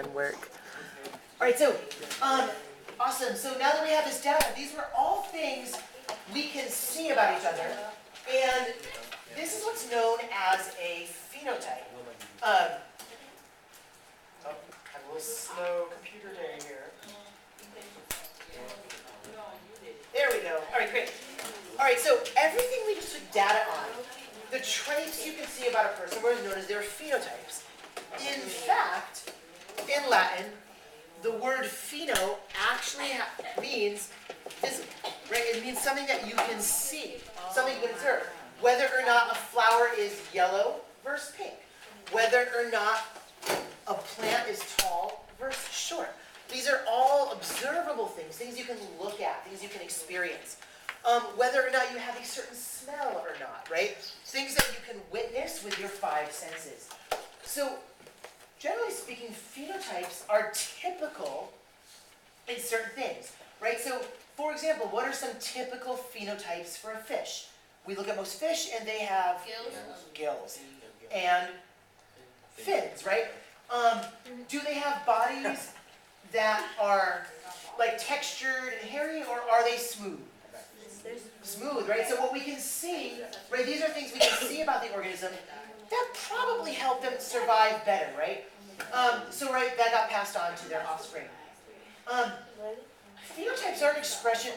fun work. All right, so awesome. So now that we have this data, these were all things we can see about each other, and this is what's known as a phenotype. Oh, have a little slow computer day here. There we go. All right, great. All right, so everything we just took data on, the traits you can see about a person were known as their phenotypes. In fact, in Latin, the word pheno actually means physical, right? It means something that you can see, something you can observe. Whether or not a flower is yellow versus pink, whether or not a plant is tall versus short. These are all observable things you can look at, things you can experience. Whether or not you have a certain smell or not, right? Things that you can witness with your five senses. So, generally speaking, phenotypes are typical in certain things, right? So, for example, what are some typical phenotypes for a fish? We look at most fish and they have gills and fins, right? Do they have bodies that are like textured and hairy, or are they smooth? Smooth, right? So what we can see, right, these are things we can see about the organism that probably help them survive better, right? So right, that got passed on to their offspring. Phenotypes are an expression.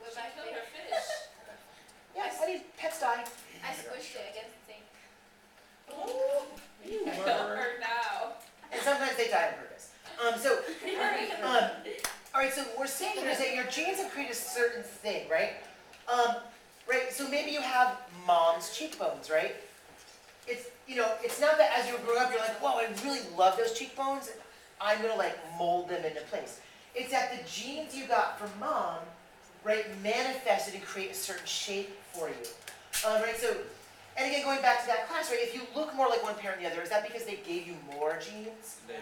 What about your fish? Yeah, why did pets die? I squished it against the thing. Oh, you were. Or now. And sometimes they die on purpose. All right, so what we're saying here is that your genes have created a certain thing, right? Right, so maybe you have mom's cheekbones, right? It's not that as you grow up, you're like, whoa, I really love those cheekbones. I'm gonna like mold them into place. It's that the genes you got from mom, right, manifested and create a certain shape for you. Right, so, and again, going back to that class, right, if you look more like one parent than the other, is that because they gave you more genes? No,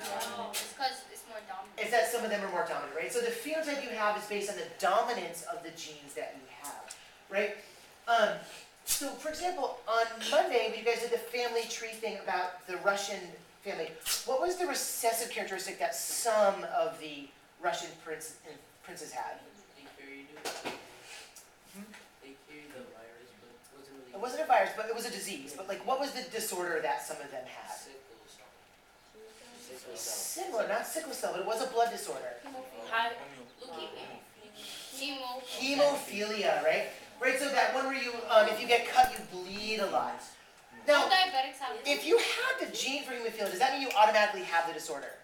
it's because it's more dominant. It's that some of them are more dominant, right? So the phenotype you have is based on the dominance of the genes that you have, right? So for example, on Monday, you guys did the family tree thing about the Russian family. What was the recessive characteristic that some of the Russian princes had? It wasn't a virus, but it was a disease. But like, what was the disorder that some of them had? Similar, not sickle cell, but it was a blood disorder. Hemophilia, right? Right, so that one where you, if you get cut, you bleed a lot. Now, if you had the gene for hemophilia, does that mean you automatically have the disorder?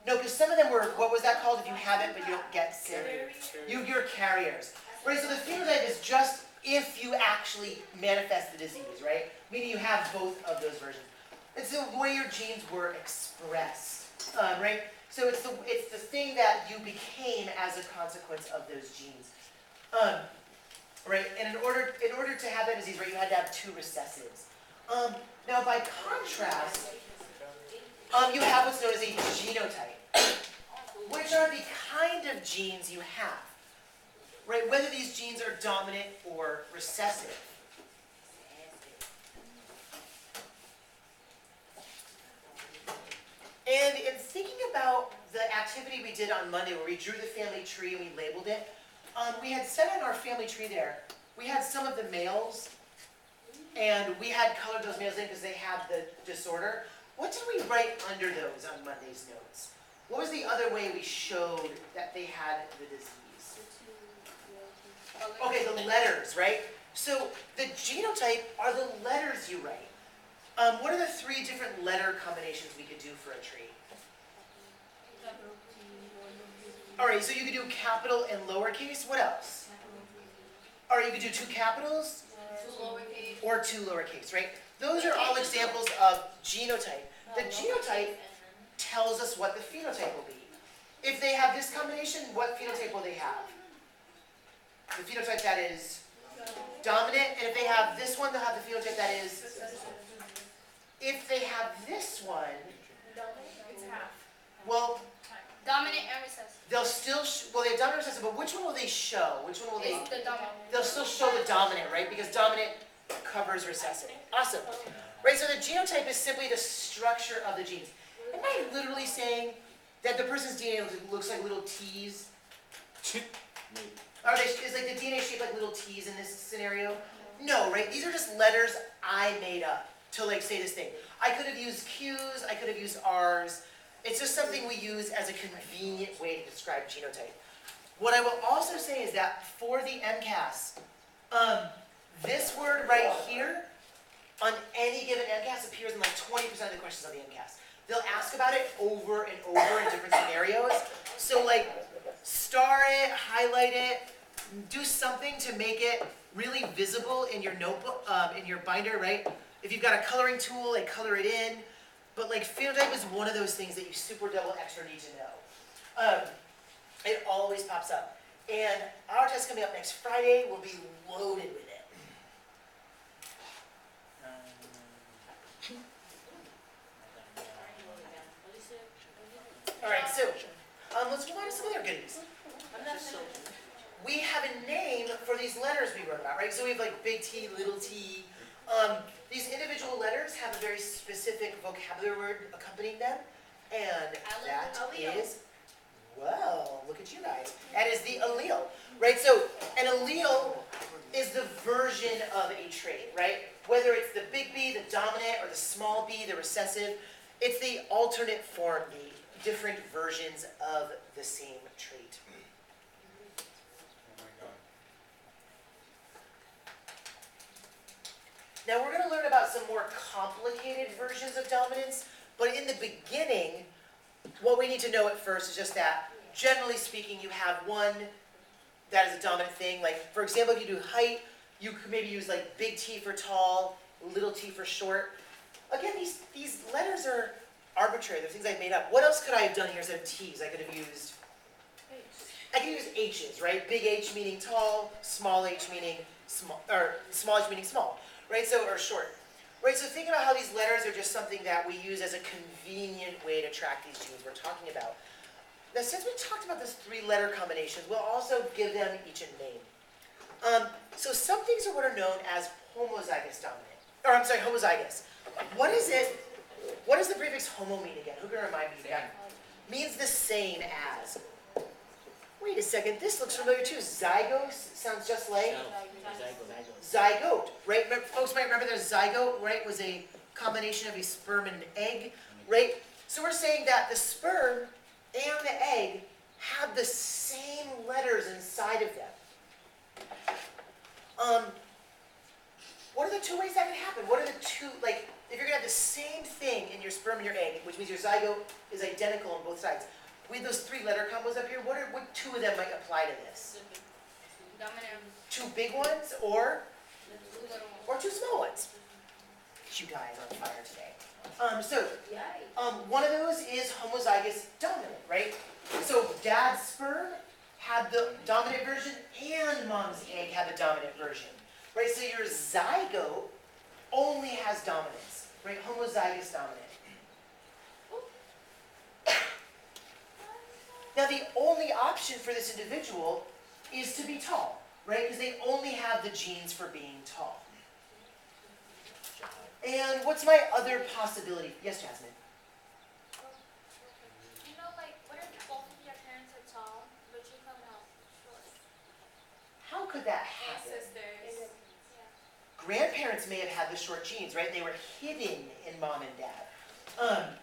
No, because some of them were, what was that called if you have it but you don't get sick? You're carriers. Right, so the phenotype is just if you actually manifest the disease, right? Meaning you have both of those versions. It's the way your genes were expressed, right? So it's the thing that you became as a consequence of those genes, right? And in order to have that disease, right, you had to have two recessives. Now, by contrast, you have what's known as a genotype, which are the kind of genes you have, right? Whether these genes are dominant or recessive. And in thinking about the activity we did on Monday, where we drew the family tree and we labeled it, we had set on our family tree there, we had some of the males, and we had colored those males in because they had the disorder. What did we write under those on Monday's notes? What was the other way we showed that they had the disease? Okay, the letters, right? So the genotype are the letters you write. What are the three different letter combinations we could do for a tree? All right, so you could do capital and lowercase. What else? All right, you could do two capitals or two lowercase, right? Those are all examples of genotype. The genotype tells us what the phenotype will be. If they have this combination, what phenotype will they have? The phenotype that is dominant, and if they have this one, they'll have the phenotype that is. If they have this one, It's half. well, Dominant and recessive. they'll still, well, they have dominant and recessive, but which one will they show? Which one will they, It's the dominant. they'll still show the dominant, right? Because dominant covers recessive. Awesome. Right, so the genotype is simply the structure of the genes. It might literally saying that the person's DNA looks like little T's? Is like the DNA shaped like little T's in this scenario? No, right? These are just letters I made up to like say this thing. I could have used Q's, I could have used R's. It's just something we use as a convenient way to describe genotype. What I will also say is that for the MCAS, this word right here, on any given MCAS appears in like 20% of the questions on the MCAS. They'll ask about it over and over in different scenarios. So like, star it, highlight it, do something to make it really visible in your notebook, in your binder, right? If you've got a coloring tool, like color it in. But like phenotype is one of those things that you super double extra need to know. It always pops up. And our test coming up next Friday will be loaded with it. Alright, so let's move on to some other goodies. We have a name for these letters we wrote about, right? So we have like big T, little t. These individual letters have a very specific vocabulary word accompanying them, and that is, well, look at you guys. That is the allele, right? So an allele is the version of a trait, right? Whether it's the big B, the dominant, or the small b, the recessive, it's the alternate form, the different versions of the same trait. Now we're going to learn about some more complicated versions of dominance, but in the beginning, what we need to know at first is just that, generally speaking, you have one that is a dominant thing. Like, for example, if you do height, you could maybe use like big T for tall, little t for short. Again, these letters are arbitrary. They're things I've made up. What else could I have done here instead of T's? I could have used H's, right? Big H meaning tall, small h meaning small, or small h meaning small. Right, so, or short. Right, so think about how these letters are just something that we use as a convenient way to track these genes we're talking about. Now, since we talked about this 3-letter combinations, we'll also give them each a name. So some things are what are known as homozygous dominant, or I'm sorry, homozygous. What is it, what does the prefix homo mean again? Who can remind me again? Means the same as. Wait a second, this looks familiar too. Zygos sounds just like zygote, right? Folks might remember that zygote, right, was a combination of a sperm and an egg, right? So we're saying that the sperm and the egg have the same letters inside of them. What are the two ways that can happen? What are the two, like, if you're going to have the same thing in your sperm and your egg, which means your zygote is identical on both sides, with those 3-letter combos up here, what two of them might apply to this? Dominant. 2 big ones or 2 small ones? You guys are on fire today. One of those is homozygous dominant, right? So dad's sperm had the dominant version and mom's egg had the dominant version, right? So your zygote only has dominance, right? Homozygous dominant. Now the only option for this individual is to be tall, right? Because they only have the genes for being tall. And what's my other possibility? Yes, Jasmine? You know, like, what if both of your parents are tall, but you come out short? How could that happen? Ancestors. Grandparents may have had the short genes, right? They were hidden in mom and dad.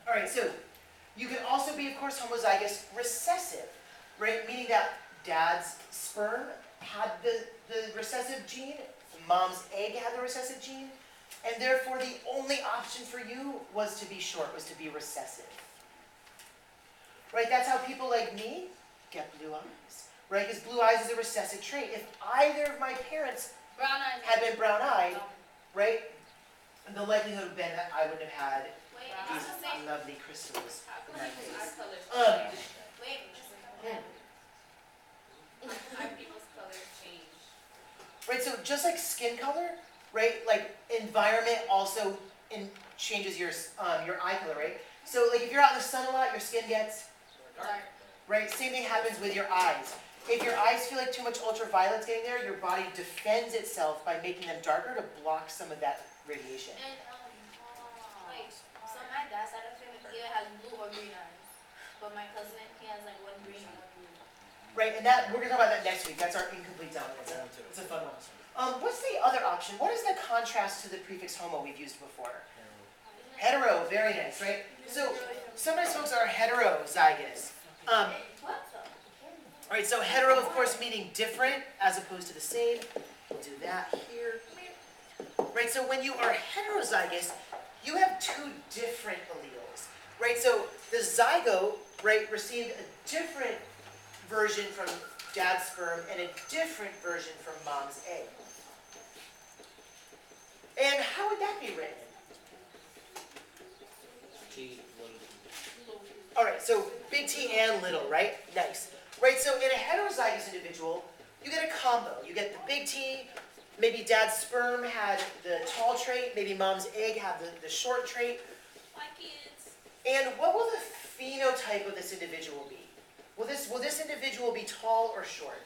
All right, so you can also be, of course, homozygous recessive, right? Meaning that dad's sperm had the recessive gene, mom's egg had the recessive gene, and therefore the only option for you was to be short, was to be recessive. Right? That's how people like me get blue eyes, right? Because blue eyes is a recessive trait. If either of my parents Brown eyes. had been brown-eyed, right, the likelihood would have been that I wouldn't have had Wait, these lovely crystals in my face. Wait. Our people's colors change. Right, so just like skin color, right, like environment also changes your eye color, right? So like if you're out in the sun a lot, your skin gets Dark. right? Same thing happens with your eyes. If your eyes feel like too much ultraviolet's getting there, your body defends itself by making them darker to block some of that radiation. And, wait, so my dad's side of the family either has blue or 4 green eyes. But my cousin, he has like 1 green and 1 blue. Right, and that we're gonna talk about that next week. That's our incomplete dominance. It's a fun one. What's the other option? What is the contrast to the prefix homo we've used before? Hetero, very nice, right? So sometimes folks are heterozygous. All right, so hetero, of course, meaning different as opposed to the same. We'll do that here. Right, so when you are heterozygous, you have 2 different alleles. Right, so the zygote, right, received a different version from dad's sperm and a different version from mom's egg. And how would that be written? All right, so big T and little, right? Nice. Right, so in a heterozygous individual, you get a combo. You get the big T, maybe dad's sperm had the tall trait, maybe mom's egg had the short trait. My kids. And what will the phenotype of this individual be? Will this individual be tall or short?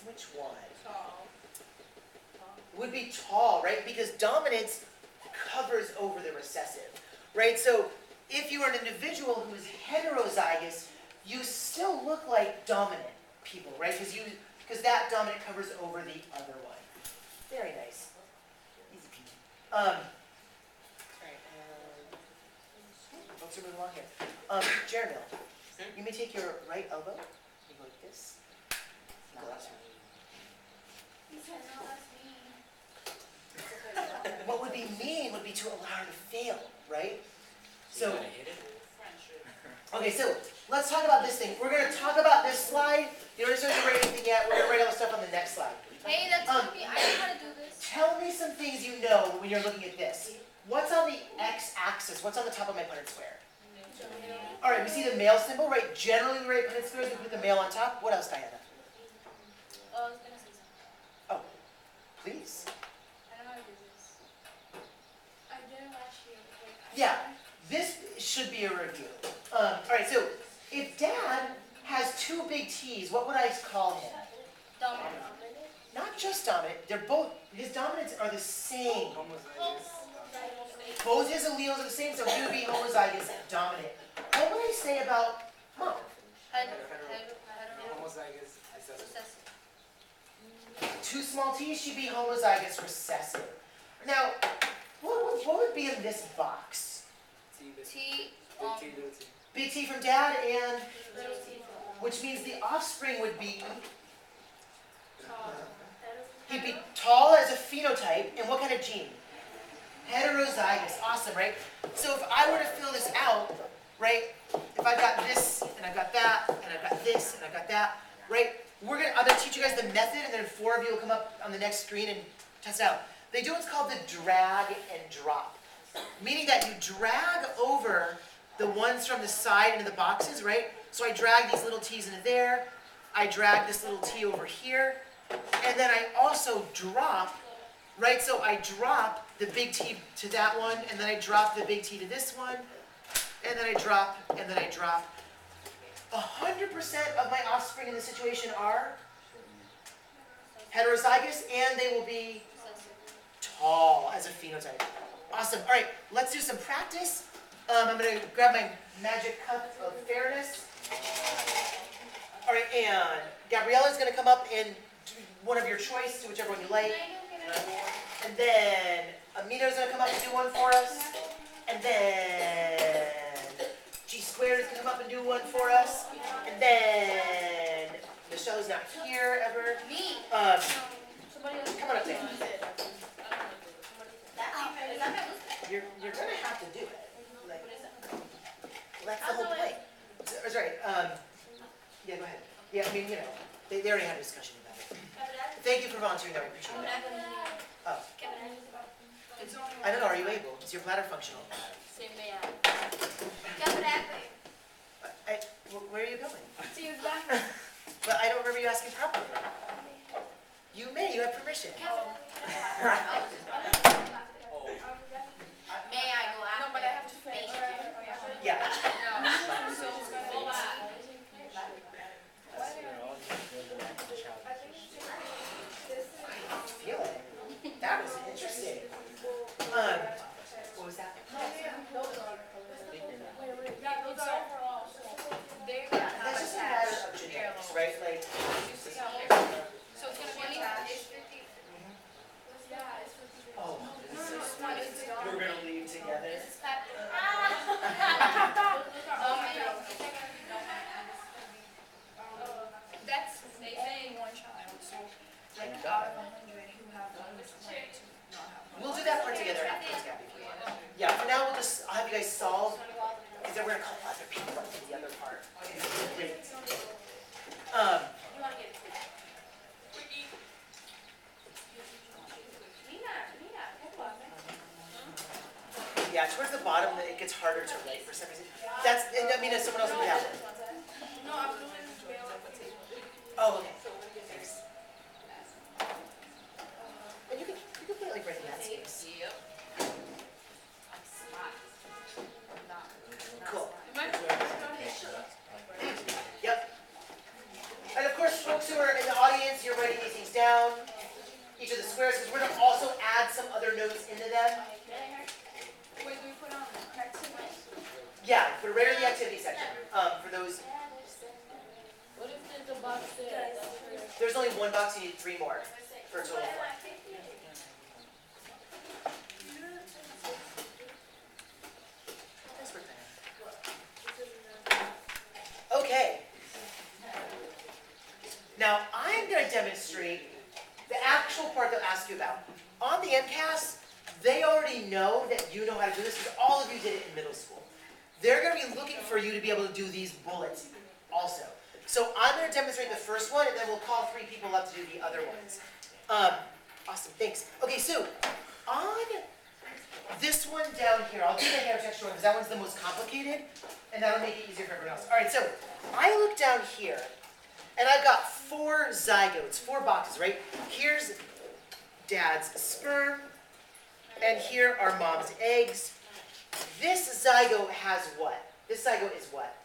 Which one? Tall. Would be tall, right? Because dominance covers over the recessive, right? So if you are an individual who is heterozygous, you still look like dominant people, right? Because that dominant covers over the other one. Very nice. Easy peasy. All right, folks are moving along here. Jeremy, you may take your right elbow. You go like this. You go that way. He said, no, that's me. What would be mean would be to allow her to fail, right? So, okay, so let's talk about this thing. We're going to talk about this slide. You don't have to write anything yet. We're going to write all the stuff on the next slide. Hey, that's me. I know how to do this. Tell me some things you know when you're looking at this. What's on the x-axis? What's on the top of my Punnett square? All right, we see the male symbol, right? Generally, we write Punnett squares, we put the male on top. What else, Diana? I was going to say something. Oh, please. I know how to do this. I did it last year. Yeah, this should be a review. All right, so if Dad has 2 big T's, what would I call him? Dominant. Not just dominant, they're both, his dominants are the same. Both his alleles are the same, so he would be homozygous dominant. What would I say about Mom? Homozygous recessive. 2 small t's, she'd be homozygous recessive. Now, what would be in this box? T. Big T from Dad, and Little T. which means the offspring would be, Tall. he'd be tall as a phenotype, and what kind of gene? Heterozygous, awesome, right? So if I were to fill this out, right, if I've got this, and I've got that, and I've got this, and I've got that, right, I'm gonna teach you guys the method, and then 4 of you will come up on the next screen and test it out. They do what's called the drag and drop, meaning that you drag over the ones from the side into the boxes, right? So I drag these little t's into there, I drag this little t over here, and then I also drop, right? So I drop the big T to that one, and then I drop the big T to this one, and then I drop, and then I drop. 100% of my offspring in this situation are heterozygous, and they will be tall as a phenotype. Awesome. All right, let's do some practice. I'm going to grab my magic cup of fairness. All right, and Gabriella's going to come up and do one of your choice, do whichever one you like. And then Amito's going to come up and do one for us. And then G squared is going to come up and do one for us. And then Michelle's not here ever. Me. Somebody else. Come on up, Dan. Is that my You're going to have to do it. Like, that's the whole point. Sorry. Yeah, go ahead. Yeah, I mean, you know, they already had a discussion about it. Thank you for volunteering, though. I appreciate it. Oh, I don't know. Are you able? Is your bladder functional? Where are you going? But I don't remember you asking properly. You may. You have permission. May I go after? No, but I have to finish. Yeah. Feel it. That was interesting. Yeah, towards the bottom, it gets harder to write for some reason. That's, I mean, if someone else would have it. No, I'm doing male application. Oh, okay. Thanks. And you can put it like right in that space. Cool. Yep. And of course, folks who are in the audience, you're writing these things down. Each of the squares, because we're going to also add some other notes into them. Wait, do we put on activities? Yeah, put it right in the activity section. For those, What if there's a box there? there's only one box, you need 3 more for a total of 4. Thanks for that. Okay. Now I'm going to demonstrate the actual part they'll ask you about. On the MCAS, they already know that you know how to do this because all of you did it in middle school. They're going to be looking for you to be able to do these bullets also. So I'm going to demonstrate the first one, and then we'll call 3 people up to do the other ones. Awesome, thanks. Okay, so on this one down here, I'll do the hair texture one because that one's the most complicated, and that'll make it easier for everyone else. All right, so I look down here, and I've got 4 zygotes, 4 boxes, right? Here's dad's sperm, and here are mom's eggs. This zygote has what? This zygote is what?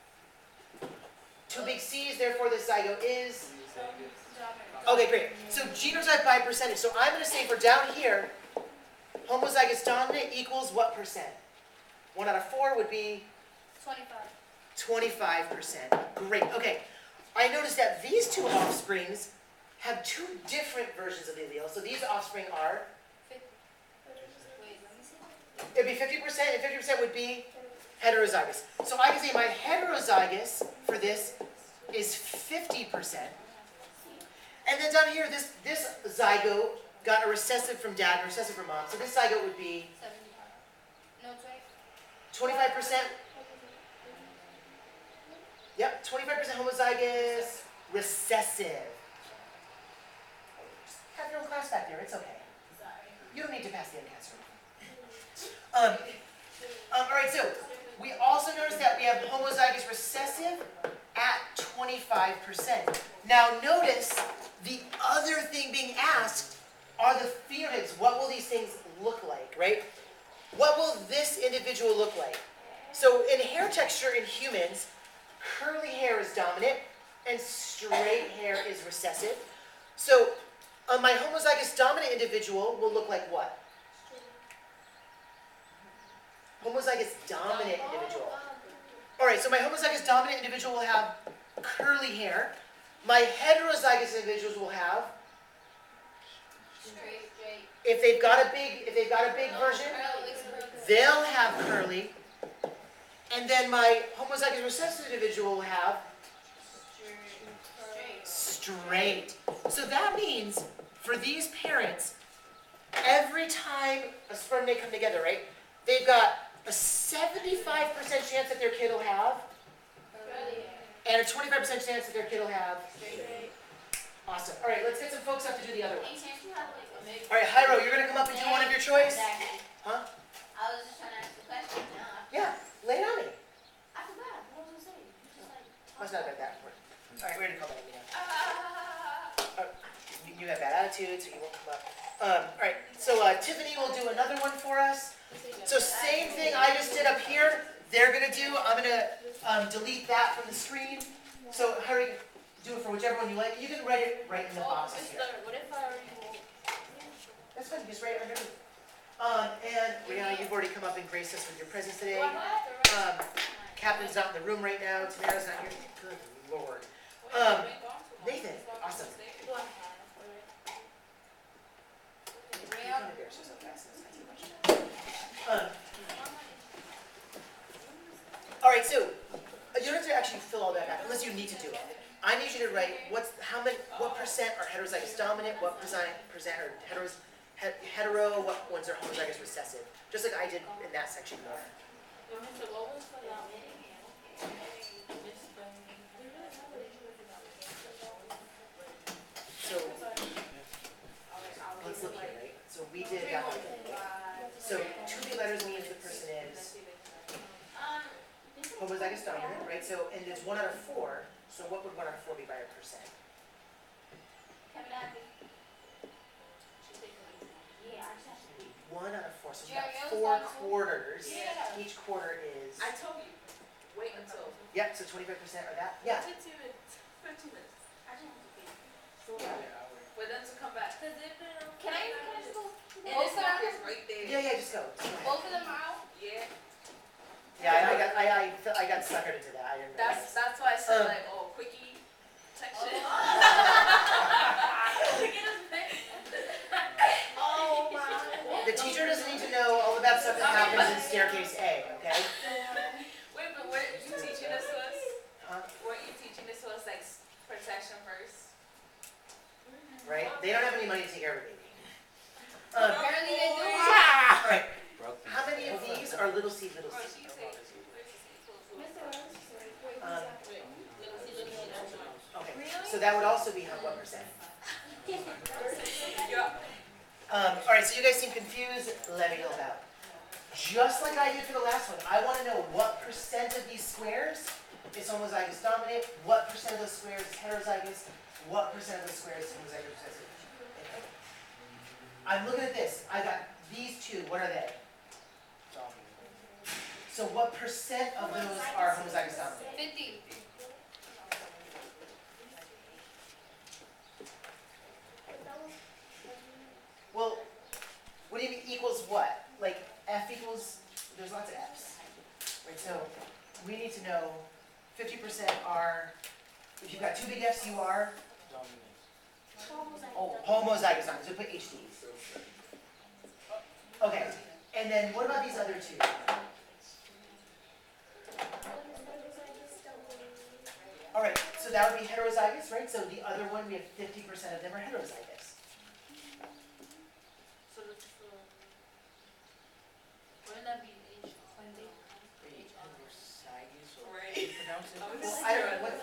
2 big C's, therefore this zygote is? Okay, great. So genotype by percentage. So I'm going to say for down here, homozygous dominant equals what percent? 1 out of 4 would be? 25. 25%. Great, okay. I noticed that these 2 offsprings have 2 different versions of the allele. So these offspring are? It would be 50%, and 50% would be heterozygous. So I can say my heterozygous for this is 50%. And then down here, this zygote got a recessive from dad and a recessive from mom. So this zygote would be 25%. Yep, 25% homozygous, recessive. Just have your own class back there, it's okay. You don't need to pass the MCAS room. All right, so we also notice that we have homozygous recessive at 25%. Now notice the other thing being asked are the phenotypes. What will these things look like, right? What will this individual look like? So in hair texture in humans, curly hair is dominant and straight hair is recessive. So my homozygous dominant individual will look like what? Homozygous dominant individual. All right, so my homozygous dominant individual will have curly hair. My heterozygous individuals will have, if they've got a big version, they'll have curly. And then my homozygous recessive individual will have straight. So that means for these parents, every time a sperm and egg come together, right, they've got a 75% chance that their kid will have, and a 25% chance that their kid will have. Awesome. All right, let's get some folks up to do the other ones. All right, Jairo, you're going to come up and do one of your choice? Huh? I was just trying to ask the question. Yeah, lay it on me. I forgot. What was I saying? Must not have been that important. All right, we're going to call that now. You have bad attitude, so you won't come up. All right, so Tiffany will do another one for us. So same thing I just did up here, they're going to do. I'm going to delete that from the screen. So hurry, do it for whichever one you like. You can write it right in the boxes here. What if I already know? That's fine, just write it underneath. And Rihanna, you've already come up and graced us with your presence today. Captain's not in the room right now. Tamara's not here. Good Lord. Nathan, awesome. All right, so you don't have to actually fill all that out unless you need to do it. I need you to write what percent are heterozygous dominant, what percent are hetero, what ones are homozygous recessive. Just like I did in that section more. So let's look here, right? So we did that one. So 2 big letters means the person is dominant, right? So, and it's 1 out of 4, so what would 1 out of 4 be by a percent? Kevin Happy. Yeah, I just have to be. 1 out of 4, so we've Jerry, got it was 4 down to- quarters. Yeah. Each quarter is, I told you, wait until. yep, so 25% or that, yeah. 15 minutes. 15 minutes. I just have to be. For them to come back. Can I just go? And this marker's right there. Yeah, just go. Both of them are out? Yeah. Yeah, I got suckered into that, I didn't realize. That's why I said like, oh, quickie section. Oh, my. The teacher doesn't need to know all about stuff that happens in staircase A, okay? Wait, but what are you teaching this to us? Huh? Weren't you teaching this to us like protection first? Right? They don't have any money to take care of a baby. Apparently they do. Alright, how many of these are little c, little Or c? she say, Okay, so that would also be what percent? yeah. Alright, so you guys seem confused, let me know about it. Just like I did for the last one, I want to know what percent of these squares is homozygous dominant, what percent of those squares is heterozygous, what percent of those squares is homozygous recessive. I'm looking at this, I got these two, what are they? So what percent of those are homozygous dominant? 50. Well, what do you mean equals what? Like F equals, there's lots of F's. Right, so we need to know 50% are, if you've got two big F's, you are? Oh, homozygous dominant, so put HDs. Okay, and then what about these other two? Alright, so that would be heterozygous, right? So the other one, we have 50% of them are heterozygous. So Wouldn't that be H? right. Well, I don't know, what,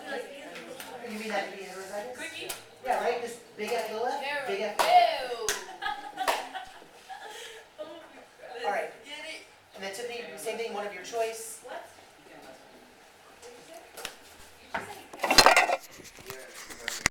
you mean that to be heterozygous? Quickie. Yeah, right, this big F, little F, big F. Ew. Alright, and then Tiffany, same thing, one of your choice.